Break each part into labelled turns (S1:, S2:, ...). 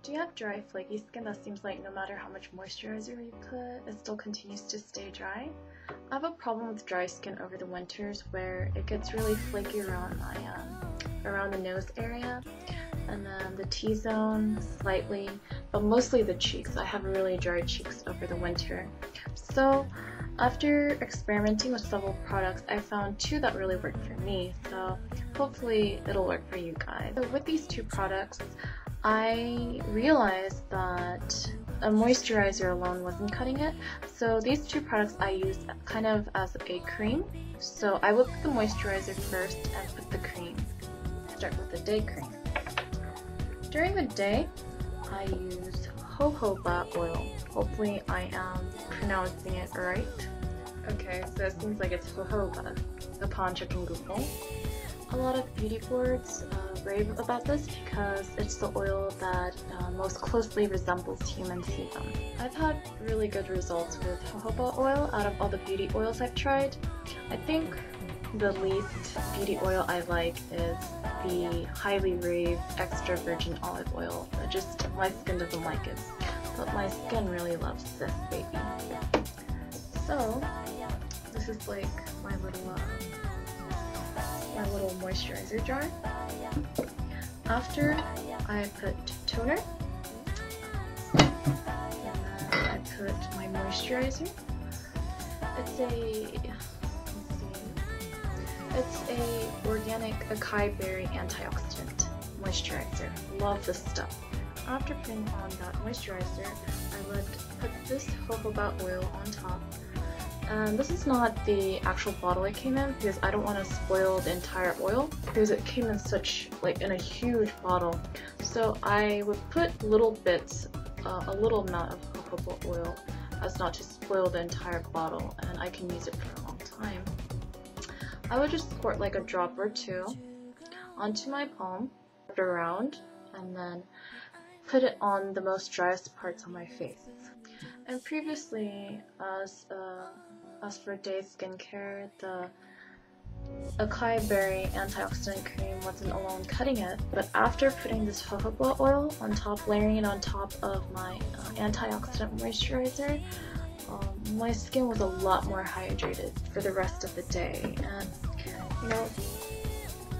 S1: Do you have dry, flaky skin that seems like no matter how much moisturizer you put, it still continues to stay dry? I have a problem with dry skin over the winters where it gets really flaky around around the nose area, and then the T-zone slightly, but mostly the cheeks. I have really dry cheeks over the winter. So after experimenting with several products, I found two that really worked for me, so hopefully it'll work for you guys. So with these two products, I realized that a moisturizer alone wasn't cutting it, so these two products I used kind of as a cream. So I would put the moisturizer first and put the cream. Start with the day cream. During the day, I use jojoba oil. Hopefully I am pronouncing it right. Okay, so it seems like it's jojoba upon checking Google. A lot of beauty boards rave about this because it's the oil that most closely resembles human sebum. I've had really good results with jojoba oil out of all the beauty oils I've tried. I think the least beauty oil I like is the highly raved extra virgin olive oil. My skin doesn't like it, but my skin really loves this baby. So this is like my little moisturizer jar. After I put toner, and then I put my moisturizer. It's a organic acai berry antioxidant moisturizer. Love this stuff. After putting on that moisturizer, I would put this jojoba oil on top. And this is not the actual bottle it came in because I don't want to spoil the entire oil because it came in a huge bottle. So I would put little bits, a little amount of jojoba oil as not to spoil the entire bottle, and I can use it for a long time. I would just squirt like a drop or two onto my palm, wrap it around, and then put it on the most driest parts on my face. And previously, as for day skincare, the acai berry antioxidant cream wasn't alone cutting it, but after putting this jojoba oil on top, layering it on top of my antioxidant moisturizer, my skin was a lot more hydrated for the rest of the day, and you know,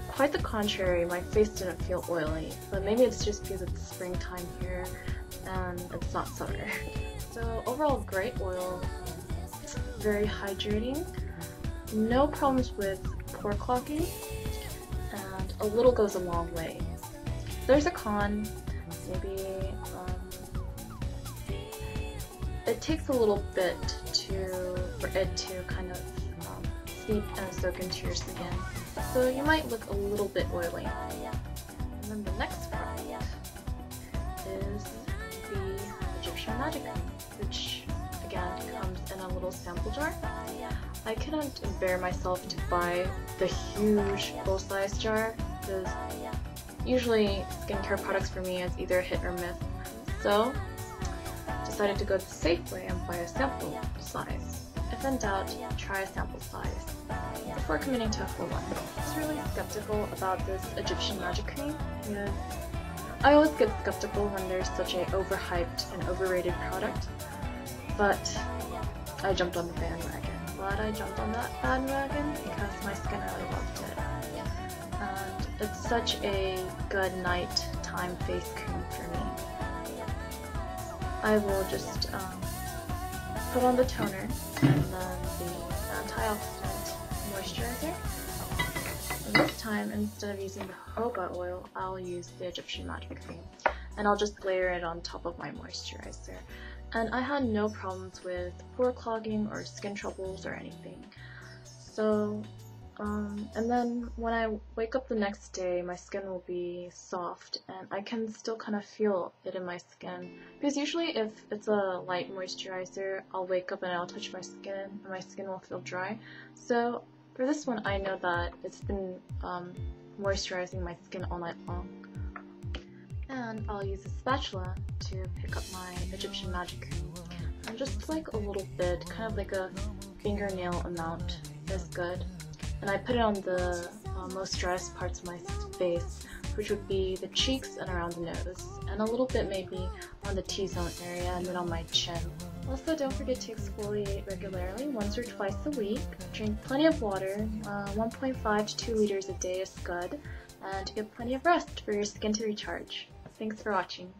S1: quite the contrary, my face didn't feel oily, but maybe it's just because it's springtime here and it's not summer. So overall, great oil, very hydrating, no problems with pore clogging, and a little goes a long way. There's a con, maybe it takes a little bit for it to kind of seep and soak into your skin, so you might look a little bit oily. And then the next product is the Egyptian Magic Cream, which again comes in a little sample jar. I couldn't bear myself to buy the huge full-size jar because usually skincare products for me is either hit or miss, so decided to go the safe way and buy a sample size. If in doubt, try a sample size before committing to a full one. I was really skeptical about this Egyptian Magic Cream because I always get skeptical when there's such a overhyped and overrated product, but I jumped on the bandwagon. Glad I jumped on that bandwagon because my skin really loved it. And it's such a good nighttime face cream for me. I will just put on the toner and then the antioxidant moisturizer. And this time, instead of using the jojoba oil, I'll use the Egyptian Magic Cream. And I'll just layer it on top of my moisturizer. And I had no problems with pore clogging or skin troubles or anything. So, and then when I wake up the next day, my skin will be soft and I can still kind of feel it in my skin. Because usually if it's a light moisturizer, I'll wake up and I'll touch my skin and my skin will feel dry. So for this one, I know that it's been moisturizing my skin all night long. And I'll use a spatula to pick up my Egyptian Magic Cream. And just like a little bit, kind of like a fingernail amount is good. And I put it on the most driest parts of my face which would be the cheeks and around the nose, and a little bit maybe on the T-zone area and then on my chin. Also, don't forget to exfoliate regularly, once or twice a week. Drink plenty of water, 1.5 to 2 liters a day is good, and get plenty of rest for your skin to recharge. Thanks for watching.